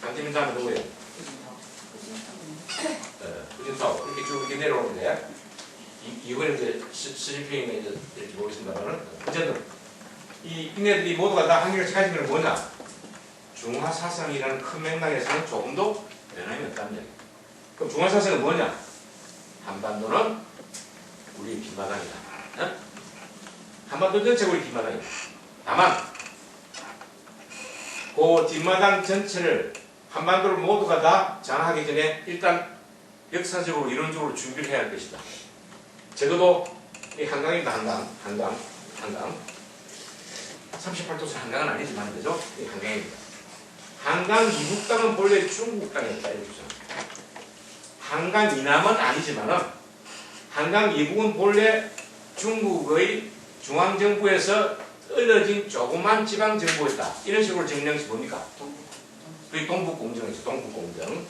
장태민 다음에 누구예요? 후진타오. 이렇게 쭉 이렇게 내려오는데 이거는 이제 시진핑이 이제 될지 모르겠습니다만은 어쨌든 이 인애들이 모두가 다 한계를 가진 건 뭐냐? 중화사상이라는 큰 맥락에서는 조금도 변함이 없다는 얘기. 그럼 중화사상은 뭐냐? 한반도는 우리 뒷마당이다. 어? 한반도 전체가 우리 뒷마당이다. 다만 그 뒷마당 전체를 한반도를 모두가 다 장악하기 전에 일단 역사적으로 이론적으로 준비를 해야 할 것이다. 적어도 이 한강입니다. 한강 38도선 한강은 아니지만 그죠? 이 한강입니다. 한강 이북 땅은 본래 중국 땅이었다 이렇게 주장합니다. 한강 이남은 아니지만은 한강 이북은 본래 중국의 중앙정부에서 떨어진 조그만 지방정부였다. 이런 식으로 정리한 것이 뭡니까? 그게 동북공정이죠. 동북공정.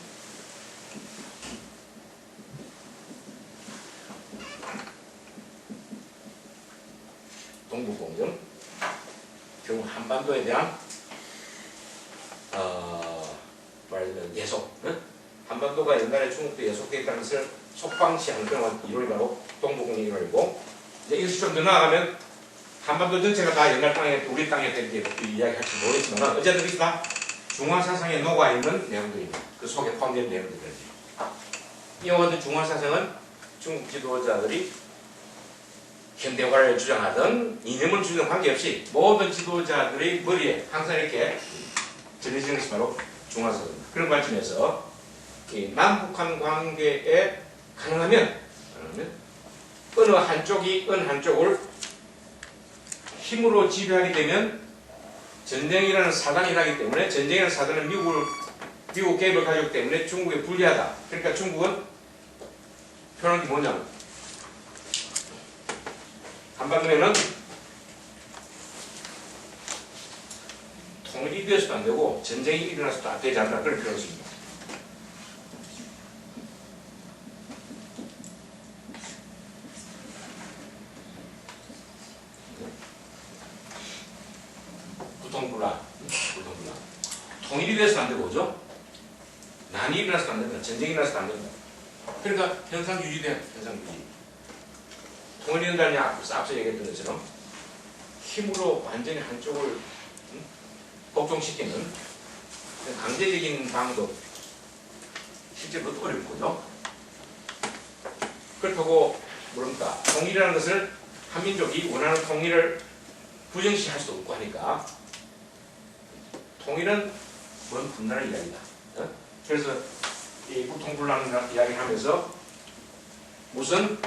동북공정. 결국 한반도에 대한 말하자면 예속. 응? 한반도가 옛날에 중국도 예속되어 있다는 것을 속방시한 그런 이론이 바로 동북공정 이론이고, 이제 이것이 좀 더 나아가면 한반도 전체가 다 옛날 땅에 우리 땅에 이렇게 이야기할지 모르겠지만 어쨌든 이것이 다 중화사상에 녹아있는 내용들입니다. 그 속에 포함된 내용들이지. 이와 같은 중화사상은 중국 지도자들이 현대화를 주장하든 이념을 주장하든 관계없이 모든 지도자들의 머리에 항상 이렇게 전해지는 것이 바로 중화사상입니다. 그런 관점에서 이 남북한 관계에 가능하면 어느 한쪽이 어느 한쪽을 힘으로 지배하게 되면 전쟁이라는 사단이 나기 때문에 전쟁이라는 사단은 미국 개입을 가졌기 때문에 중국에 불리하다. 그러니까 중국은 표현한 게 뭐냐면 한반도에는 통일이 되어서도 안 되고 전쟁이 일어나서도 안 되지 않나 그런 표현을 씁니다. 부통불란. 통일이 돼서도 안 되고, 그죠? 난이 일어나서도 안 된다. 전쟁이 일어나서도 안 된다. 그러니까 현상 유지돼요. 현상 유지. 통일이 된다는 앞서 얘기했던 것처럼 힘으로 완전히 한쪽을 복종시키는 강제적인 방법 실제로 어려울 거죠. 그렇다고 모릅니까? 통일이라는 것을 한민족이 원하는 통일을 부정시할 수도 없고 하니까 통일은 먼 분단의 이야기다. 그래서 이 부통불란 이야기를 하면서 무슨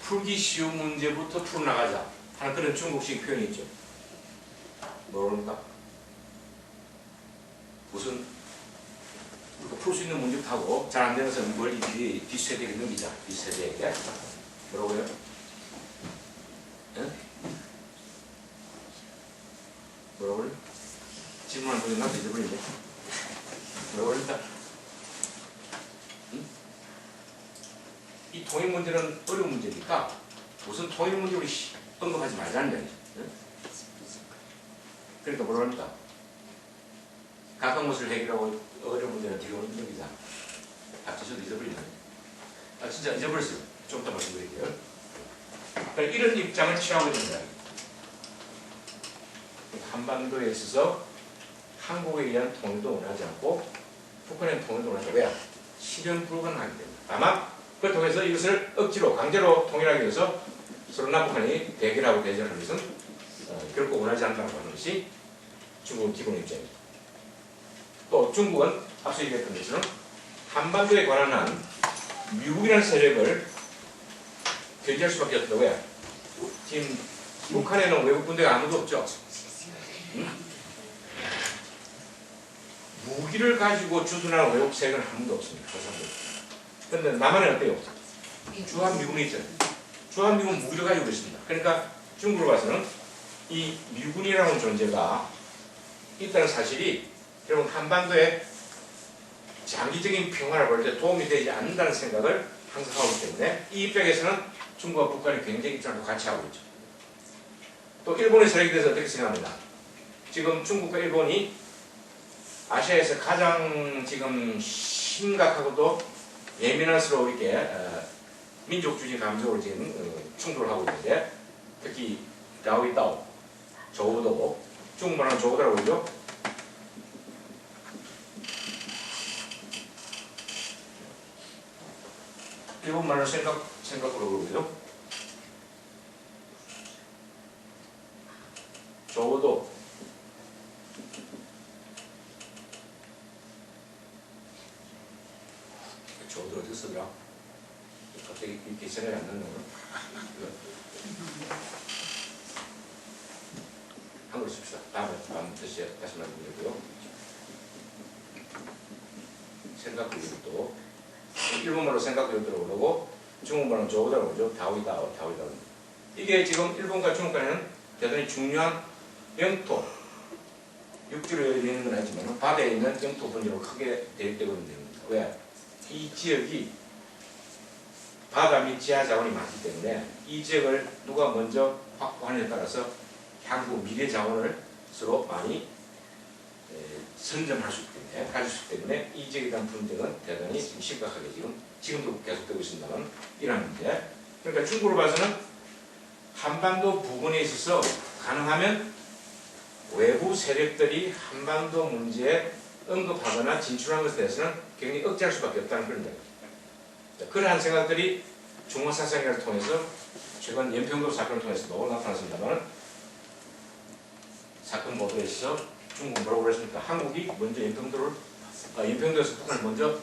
풀기 쉬운 문제부터 풀어나가자 하는 그런 중국식 표현이 있죠. 뭐랍니까? 무슨 풀 수 있는 문제부터 하고 잘 안 되는 것은 멀리 뒷세대에게 넘기자. 뒷세대에게. 뭐라고요? 뭐라고요? 질문한 분이 나도 잊어버리네. 뭐라고 그랬다? 이 통일 문제는 어려운 문제니까 우선 통일 문제 우리 언급하지 말자는 얘기죠. 그러니까 뭐라 합니까? 가까운 것을 해결하고 어려운 문제는 뒤로 넘기자. 앞서서도 잊어버리네. 진짜 잊어버렸어요. 좀 더 말씀드릴게요. 그러니까 이런 입장을 취하고 있는 거예요. 한반도에 있어서 한국에 의한 통일도 원하지 않고 북한의 통일도 원하지 않고 왜? 실현 불가능하기 때문에. 다만 그렇다고 해서 이것을 억지로 강제로 통일하기 위해서 서로 남북한이 대결하고 대전하는 것은 결코 원하지 않는다고 하는 것이 중국 기본 입장입니다. 또 중국은 앞서 얘기했던 것처럼 한반도에 관한 한 미국이라는 세력을 견제할 수밖에 없다. 왜? 지금 북한에는 외국 군대가 아무도 없죠. 무기를 가지고 주둔하는 외국 세력은 아무도 없습니다. 그런데 남한은 어때요? 주한미군이 있잖아요. 주한미군 무기를 가지고 있습니다. 그러니까 중국으로 봐서는 이 미군이라는 존재가 있다는 사실이 여러분 한반도에 장기적인 평화를 볼 때 도움이 되지 않는다는 생각을 항상 하기 때문에 이 입장에서는 중국과 북한이 굉장히 입장을 같이 하고 있죠. 또 일본의 세력에 대해서 어떻게 생각합니다. 지금 중국과 일본이 아시아에서 가장 지금 심각하고도 예민한스러워 이렇게 민족주의 감정으로 지금 충돌을 하고 있는데 특히 라오이따오, 조우도, 중국말은 조우도라고 그러죠. 일본말은 생각으로 그러죠. 조우도, 조우도 어디 쓰더라? 갑자기 이렇게 생각이 안 나는 거야. 한글로 씁시다. 다음 다시 말씀드리고요. 생각구역도 일본말로 생각구역이라고 그러고 중국말은 조우다라고 그러죠. 다오이다오. 이게 지금 일본과 중국 간에는 대단히 중요한 영토, 육지로 열리는 건 아니지만 바다에 있는 영토 분야로 크게 대립되거든요. 왜? 이 지역이 바다 및 지하 자원이 많기 때문에 이 지역을 누가 먼저 확보하느냐에 따라서 향후 미래 자원을 서로 많이 선점할 수 있기 때문에 가질 수 있기 때문에 이 지역에 대한 분쟁은 대단히 심각하게 지금도 계속되고 있습니다만 이런 문제. 그러니까 중국으로 봐서는 한반도 부분에 있어서 가능하면 외부 세력들이 한반도 문제에 언급하거나 진출한 것에 대해서는 굉장히 억제할 수밖에 없다는 그런 이야기입니다. 그러한 생각들이 중원 사상을 통해서 최근 연평도 사건을 통해서도 나타났습니다만 사건 보도에 있어서 중국 뭐라고 그랬습니까? 한국이 먼저 연평도에서 북한을 먼저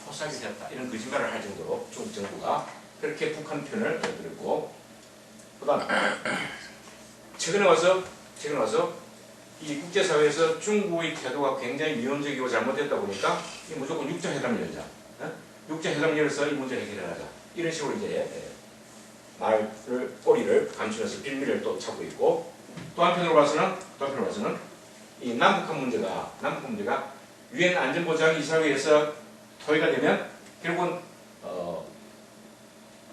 포착이 되었다. 이런 거짓말을 할 정도로 중국 정부가 그렇게 북한 편을 들었고 그 다음 최근에 와서 이 국제사회에서 중국의 태도가 굉장히 미온적이고 잘못됐다 보니까 무조건 육자회담을 열자. 육자회담을 열어서 이 문제를 해결하자. 이런 식으로 이제 말을 꼬리를 감추면서 빌미를 또 찾고 있고 또 한편으로 봐서는 이 남북한 문제가 유엔 안전보장 이사회에서 토의가 되면 결국은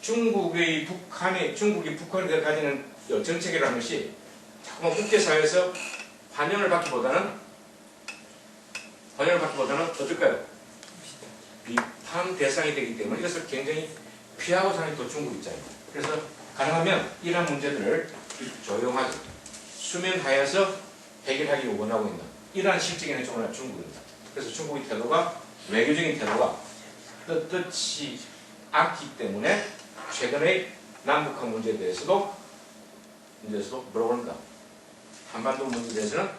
중국이 북한에 가지는 정책이라는 것이 자꾸만 국제사회에서 환영을 받기보다는 어떨까요? 비판 대상이 되기 때문에 이것을 굉장히 피하고 사는 또 중국 입장입니다. 그래서 가능하면 이러한 문제들을 조용하게 수면 하에서 해결하기를 원하고 있는 이러한 실적인 행동을 중국입니다. 그래서 중국의 태도가 외교적인 태도가 떳떳지 않기 때문에 최근에 남북한 문제에 대해서도 뭐라고 합니까? 한반도 문제에 대해서는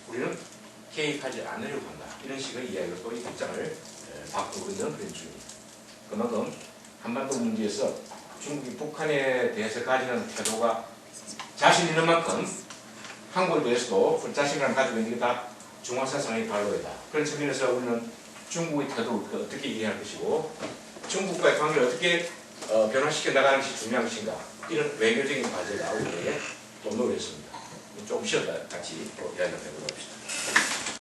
우리는 개입하지 않으려고 한다. 이런 식의 이야기로 또 이 입장을 바꾸고 있는 그런 중입니다. 그만큼 한반도 문제에서 중국이 북한에 대해서 가지는 태도가 자신 있는 만큼 한국에 대해서도 자신감을 가지고 있는 게 다 중화사상의 발로이다. 그런 측면에서 우리는 중국의 태도를 어떻게 이해할 것이고 중국과의 관계를 어떻게 변화시켜 나가는 것이 중요한 것인가 이런 외교적인 과제가 우리에게 좀 놓여있습니다. 좀 쉬었다 같이 또 이야기를 해보도록 합시다.